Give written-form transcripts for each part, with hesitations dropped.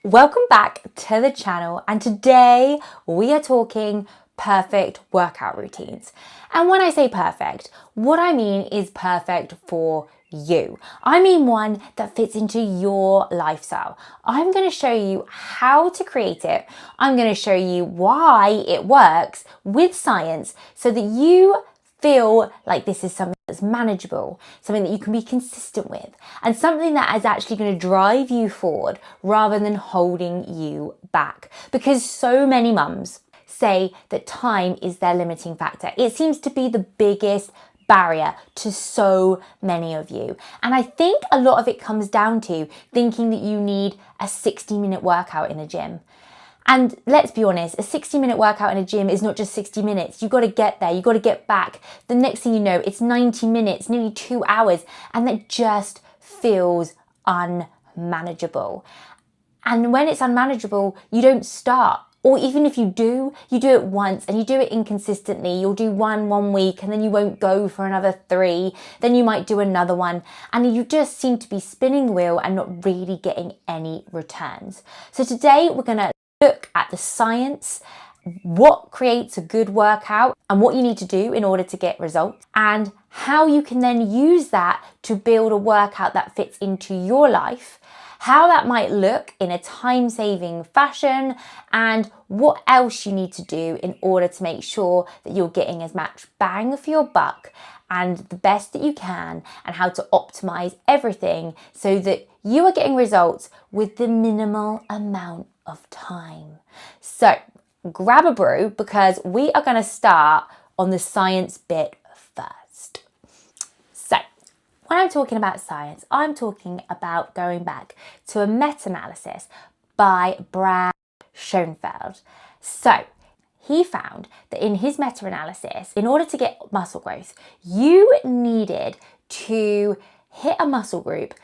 Welcome back to the channel, and today we are talking perfect workout routines. And when I say perfect, what I mean is perfect for you. I mean one that fits into your lifestyle. I'm going to show you how to create it. I'm going to show you why it works with science so that you feel like this is something that's manageable, something that you can be consistent with, and something that is actually going to drive you forward rather than holding you back. Because so many mums say that time is their limiting factor. It seems to be the biggest barrier to so many of you. And I think a lot of it comes down to thinking that you need a 60-minute workout in a gym. And let's be honest, a 60-minute workout in a gym is not just 60 minutes. You've got to get there, you've got to get back. The next thing you know, it's 90 minutes, nearly 2 hours, and that just feels unmanageable. And when it's unmanageable, you don't start. Or even if you do it once and you do it inconsistently. You'll do one week and then you won't go for another 3. Then you might do another one and you just seem to be spinning the wheel and not really getting any returns. So today we're going to look at the science, what creates a good workout and what you need to do in order to get results, and how you can then use that to build a workout that fits into your life, how that might look in a time-saving fashion, and what else you need to do in order to make sure that you're getting as much bang for your buck and the best that you can, and how to optimize everything so that you are getting results with the minimal amount of time. So grab a brew because we are going to start on the science bit first. So when I'm talking about science, I'm talking about going back to a meta-analysis by Brad Schoenfeld. So he found that in his meta-analysis, in order to get muscle growth, you needed to hit a muscle group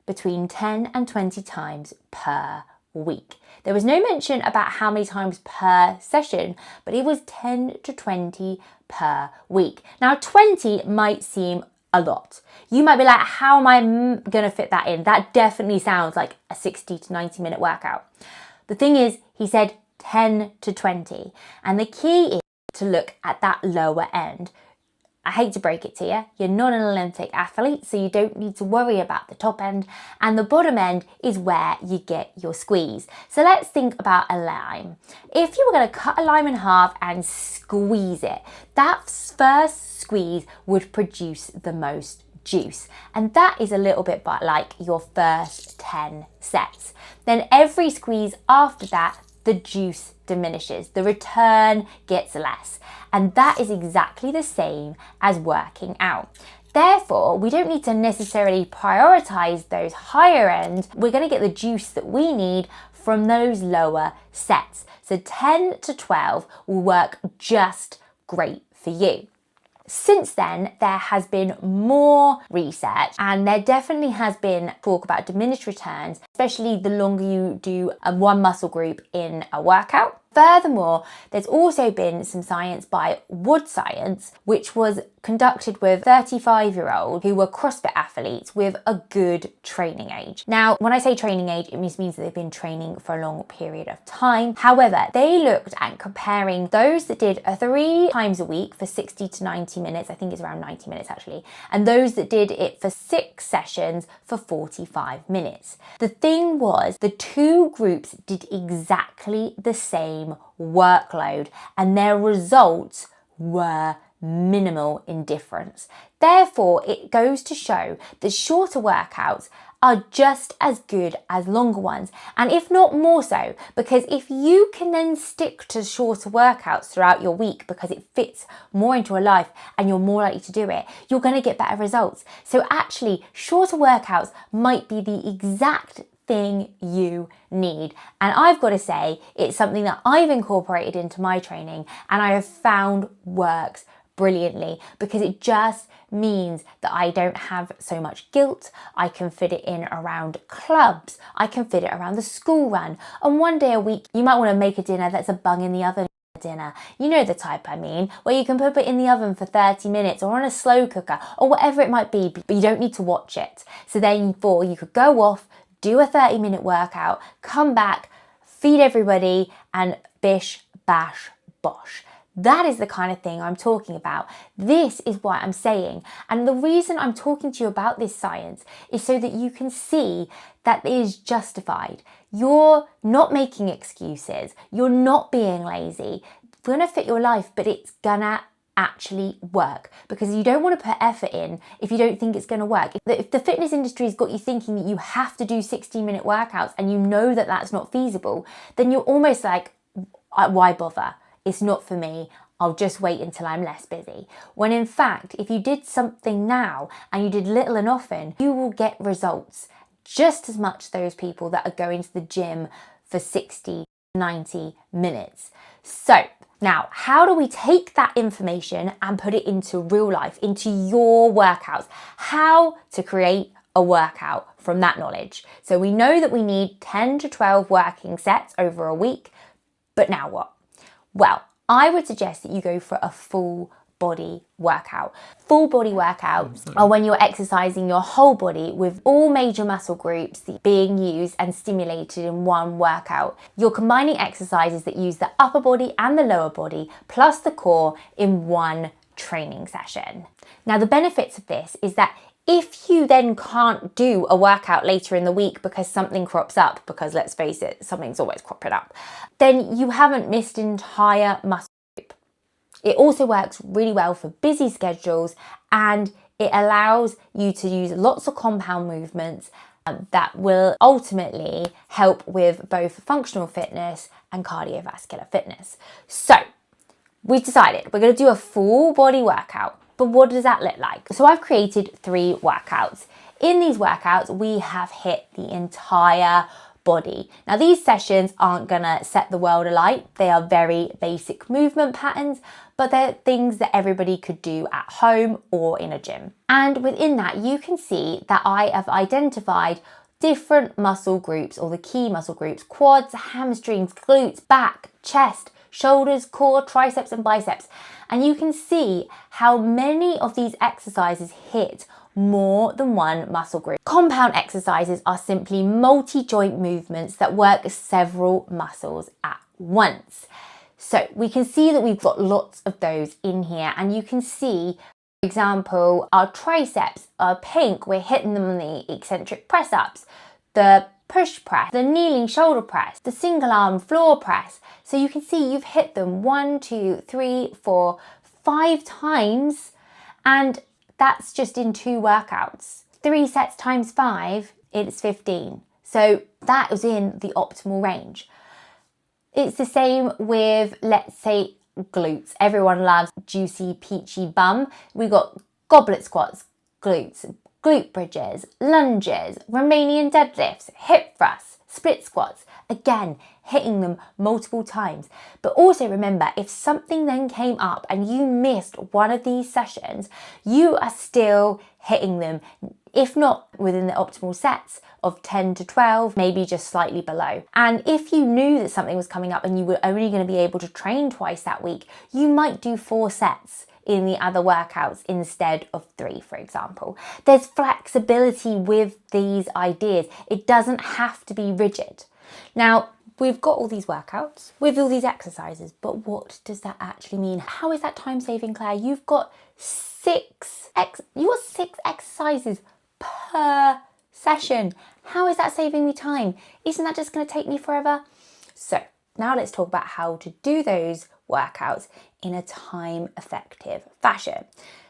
between 10 and 20 times per week. There was no mention about how many times per session, but it was 10 to 20 per week. Now, 20 might seem a lot. You might be like, how am I going to fit that in? That definitely sounds like a 60 to 90 minute workout. The thing is, he said 10 to 20. And the key is to look at that lower end. I hate to break it to you, you're not an Olympic athlete, so you don't need to worry about the top end, and the bottom end is where you get your squeeze. So let's think about a lime. If you were going to cut a lime in half and squeeze it, that first squeeze would produce the most juice. And that is a little bit like your first 10 sets. Then every squeeze after that, the juice diminishes, the return gets less. And that is exactly the same as working out. Therefore, we don't need to necessarily prioritize those higher ends. We're going to get the juice that we need from those lower sets. So 10 to 12 will work just great for you. Since then, there has been more research, and there definitely has been talk about diminished returns, especially the longer you do one muscle group in a workout. Furthermore, there's also been some science by Wood Science, which was conducted with 35-year-olds who were CrossFit athletes with a good training age. Now, when I say training age, it means that they've been training for a long period of time. However, they looked at comparing those that did 3 times a week for 60 to 90 minutes, I think it's around 90 minutes actually, and those that did it for 6 sessions for 45 minutes. The thing was, the 2 groups did exactly the same workload, and their results were minimal in difference. Therefore, it goes to show that shorter workouts are just as good as longer ones, and if not more so, because if you can then stick to shorter workouts throughout your week because it fits more into your life and you're more likely to do it, you're going to get better results. So actually, shorter workouts might be the exact thing you need. And I've got to say, it's something that I've incorporated into my training and I have found works brilliantly, because it just means that I don't have so much guilt. I can fit it in around clubs, I can fit it around the school run, and one day a week you might want to make a dinner that's a bung in the oven dinner. You know the type I mean, where you can put it in the oven for 30 minutes or on a slow cooker or whatever it might be, but you don't need to watch it. So therefore you could go off, do a 30-minute workout, come back, feed everybody, and bish, bash, bosh. That is the kind of thing I'm talking about. This is what I'm saying. And the reason I'm talking to you about this science is so that you can see that it is justified. You're not making excuses. You're not being lazy. It's gonna fit your life, but it's gonna actually work, because you don't want to put effort in if you don't think it's going to work. If the fitness industry has got you thinking that you have to do 60-minute workouts and you know that that's not feasible, then you're almost like, why bother? It's not for me. I'll just wait until I'm less busy. When in fact, if you did something now and you did little and often, you will get results just as much those people that are going to the gym for 60, 90 minutes. So now, how do we take that information and put it into real life, into your workouts? How to create a workout from that knowledge. So we know that we need 10 to 12 working sets over a week, but now what? Well, I would suggest that you go for a full body workout. Full body workouts are when you're exercising your whole body with all major muscle groups being used and stimulated in one workout. You're combining exercises that use the upper body and the lower body plus the core in one training session. Now, the benefits of this is that if you then can't do a workout later in the week because something crops up, because let's face it, something's always cropping up, then you haven't missed an entire muscle group. It also works really well for busy schedules, and it allows you to use lots of compound movements that will ultimately help with both functional fitness and cardiovascular fitness. So we've decided we're going to do a full body workout. But what does that look like? So I've created 3 workouts. In these workouts, we have hit the entire body. Now, these sessions aren't gonna set the world alight. They are very basic movement patterns, but they're things that everybody could do at home or in a gym. And within that, you can see that I have identified different muscle groups, or the key muscle groups: quads, hamstrings, glutes, back, chest, shoulders, core, triceps and biceps. And you can see how many of these exercises hit more than one muscle group. Compound exercises are simply multi-joint movements that work several muscles at once. So we can see that we've got lots of those in here, and you can see, for example, our triceps are pink. We're hitting them on the eccentric press-ups, the push press, the kneeling shoulder press, the single arm floor press. So you can see you've hit them 1, 2, 3, 4, 5 times, and that's just in 2 workouts. 3 sets times 5, it's 15. So that is in the optimal range. It's the same with, let's say, glutes. Everyone loves juicy, peachy bum. We got goblet squats, glutes, glute bridges, lunges, Romanian deadlifts, hip thrusts, split squats. Again, hitting them multiple times. But also remember, if something then came up and you missed one of these sessions, you are still hitting them, if not within the optimal sets of 10 to 12, maybe just slightly below. And if you knew that something was coming up and you were only going to be able to train twice that week, you might do 4 sets in the other workouts instead of 3, for example. There's flexibility with these ideas. It doesn't have to be rigid. Now, we've got all these workouts with all these exercises, but what does that actually mean? How is that time saving, Claire? You've got 6 exercises per session. How is that saving me time? Isn't that just going to take me forever? So now let's talk about how to do those workouts in a time effective fashion.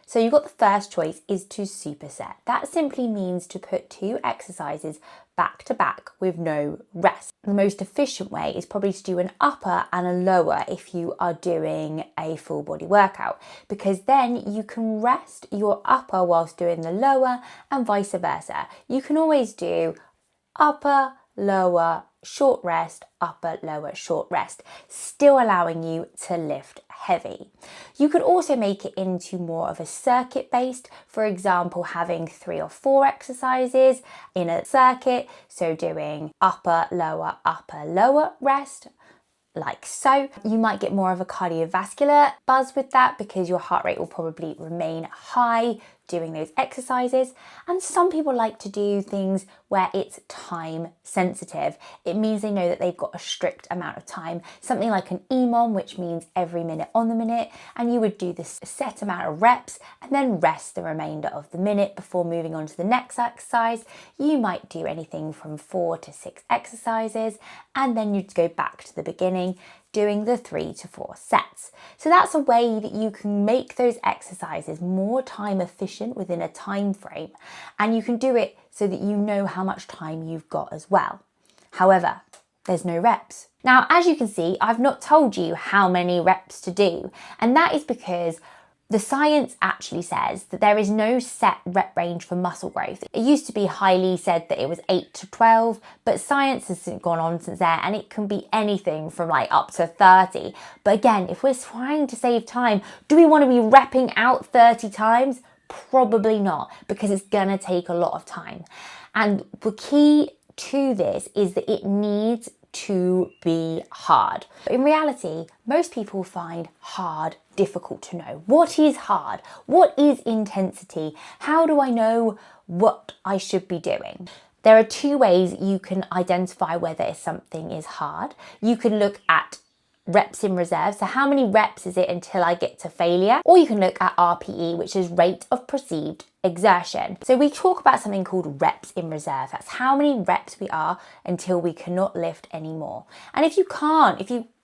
So you've got the first choice is to superset. That simply means to put 2 exercises back to back with no rest. The most efficient way is probably to do an upper and a lower if you are doing a full body workout, because then you can rest your upper whilst doing the lower and vice versa. You can always do upper, lower, short rest, upper, lower, short rest, still allowing you to lift heavy. You could also make it into more of a circuit based, for example, having 3 or 4 exercises in a circuit. So doing upper, lower rest, like so. You might get more of a cardiovascular buzz with that because your heart rate will probably remain high doing those exercises. And some people like to do things where it's time sensitive. It means they know that they've got a strict amount of time, something like an EMOM, which means every minute on the minute, and you would do this set amount of reps and then rest the remainder of the minute before moving on to the next exercise. You might do anything from 4 to 6 exercises, and then you'd go back to the beginning doing the 3 to 4 sets. So that's a way that you can make those exercises more time efficient within a time frame, and you can do it so that you know how much time you've got as well. However, there's no reps. Now, as you can see, I've not told you how many reps to do, and that is because the science actually says that there is no set rep range for muscle growth. It used to be highly said that it was 8 to 12, but science has gone on since there, and it can be anything from like up to 30. But again, if we're trying to save time, do we want to be repping out 30 times? Probably not, because it's gonna take a lot of time. And the key to this is that it needs to be hard. In reality, most people find hard difficult to know. What is hard? What is intensity? How do I know what I should be doing? There are 2 ways you can identify whether something is hard. You can look at reps in reserve, so how many reps is it until I get to failure? Or you can look at RPE, which is rate of perceived exertion. So we talk about something called reps in reserve. That's how many reps we are until we cannot lift anymore. And if you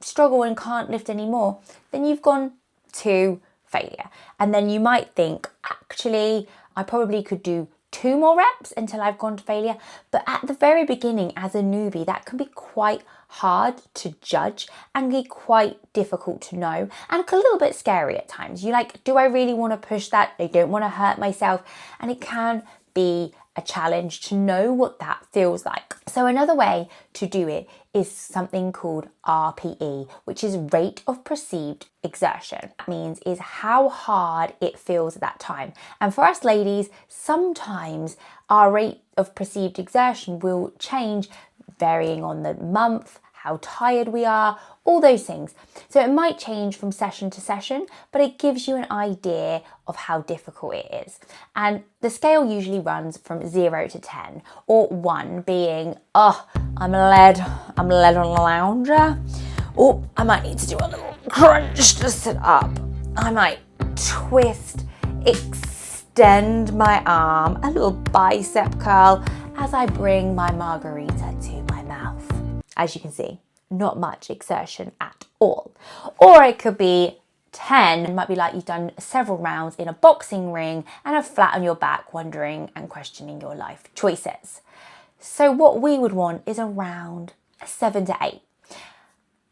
struggle and can't lift anymore, then you've gone to failure. And then you might think, actually, I probably could do 2 more reps until I've gone to failure. But at the very beginning, as a newbie, that can be quite hard to judge and be quite difficult to know, and a little bit scary at times. You're like, do I really want to push that? I don't want to hurt myself. And it can be a challenge to know what that feels like. So another way to do it is something called RPE, which is rate of perceived exertion. That means is how hard it feels at that time. And for us ladies, sometimes our rate of perceived exertion will change varying on the month, how tired we are, all those things. So it might change from session to session, but it gives you an idea of how difficult it is. And the scale usually runs from 0 to 10, or 1 being, I'm lead on the lounger. Oh, I might need to do a little crunch to sit up. I might twist, extend my arm, a little bicep curl as I bring my margarita to my mouth. As you can see, not much exertion at all. Or it could be 10. It might be like you've done several rounds in a boxing ring and are flat on your back, wondering and questioning your life choices. So what we would want is around a 7 to 8.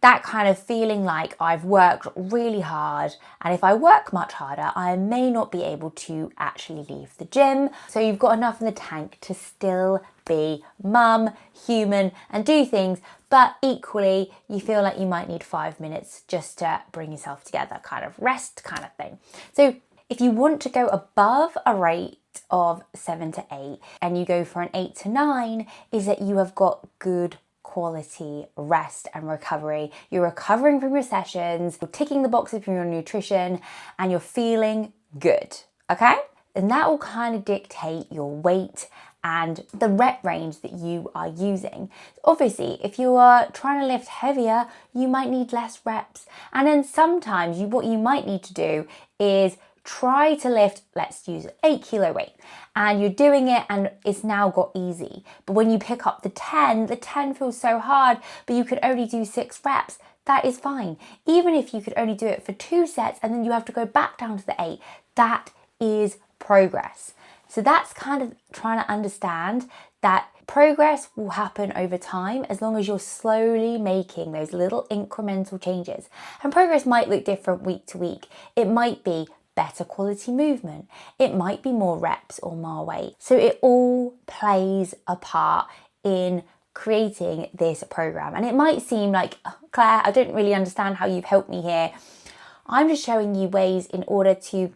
That kind of feeling like I've worked really hard, and if I work much harder, I may not be able to actually leave the gym. So you've got enough in the tank to still be mum, human, and do things, but equally you feel like you might need 5 minutes just to bring yourself together, kind of rest kind of thing. So if you want to go above a rate of 7 to 8 and you go for an 8 to 9, is that you have got good quality rest and recovery. You're recovering from your sessions, you're ticking the boxes from your nutrition, and you're feeling good, okay? And that will kind of dictate your weight and the rep range that you are using. Obviously, if you are trying to lift heavier, you might need less reps. And then sometimes what you might need to do is try to lift, let's use 8 kilo weight, and you're doing it and it's now got easy. But when you pick up the 10 feels so hard, but you could only do 6 reps. That is fine. Even if you could only do it for 2 sets and then you have to go back down to the 8, that is progress. So that's kind of trying to understand that progress will happen over time as long as you're slowly making those little incremental changes. And progress might look different week to week. It might be better quality movement. It might be more reps or more weight. So it all plays a part in creating this program. And it might seem like, Claire, I don't really understand how you've helped me here. I'm just showing you ways in order to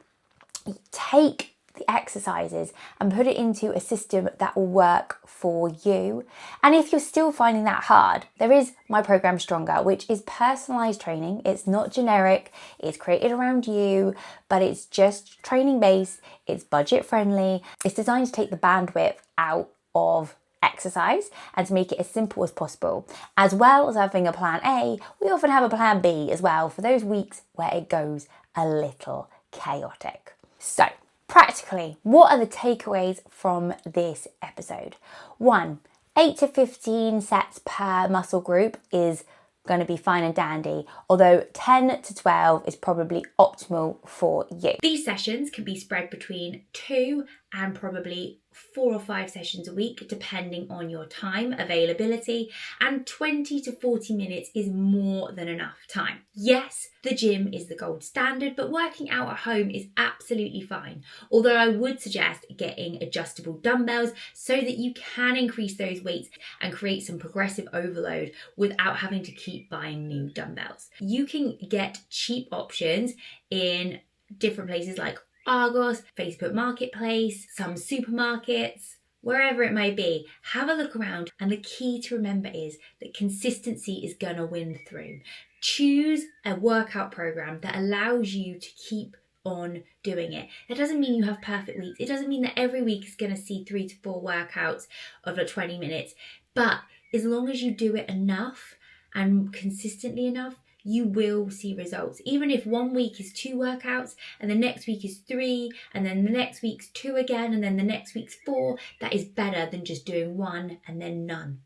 take the exercises and put it into a system that will work for you. And if you're still finding that hard, there is my program Stronger, which is personalized training. It's not generic, it's created around you, but it's just training based, it's budget friendly, it's designed to take the bandwidth out of exercise and to make it as simple as possible. As well as having a plan A, we often have a plan B as well for those weeks where it goes a little chaotic. So, practically, what are the takeaways from this episode? 1, 8 to 15 sets per muscle group is going to be fine and dandy, although 10 to 12 is probably optimal for you. These sessions can be spread between 2 and probably 4 or 5 sessions a week, depending on your time availability, and 20 to 40 minutes is more than enough time. Yes, the gym is the gold standard, but working out at home is absolutely fine. Although I would suggest getting adjustable dumbbells so that you can increase those weights and create some progressive overload without having to keep buying new dumbbells. You can get cheap options in different places like Argos, Facebook Marketplace, some supermarkets, wherever it may be. Have a look around, and the key to remember is that consistency is going to win through. Choose a workout program that allows you to keep on doing it. That doesn't mean you have perfect weeks. It doesn't mean that every week is going to see 3 to 4 workouts of 20 minutes. But as long as you do it enough and consistently enough, you will see results. Even if one week is 2 workouts and the next week is 3 and then the next week's 2 again and then the next week's 4, that is better than just doing 1 and then none.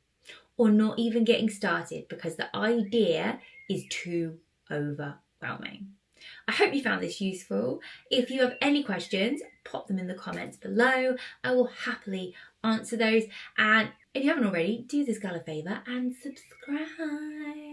Or not even getting started, because the idea is too overwhelming. I hope you found this useful. If you have any questions, pop them in the comments below. I will happily answer those. And if you haven't already, do this girl a favour and subscribe.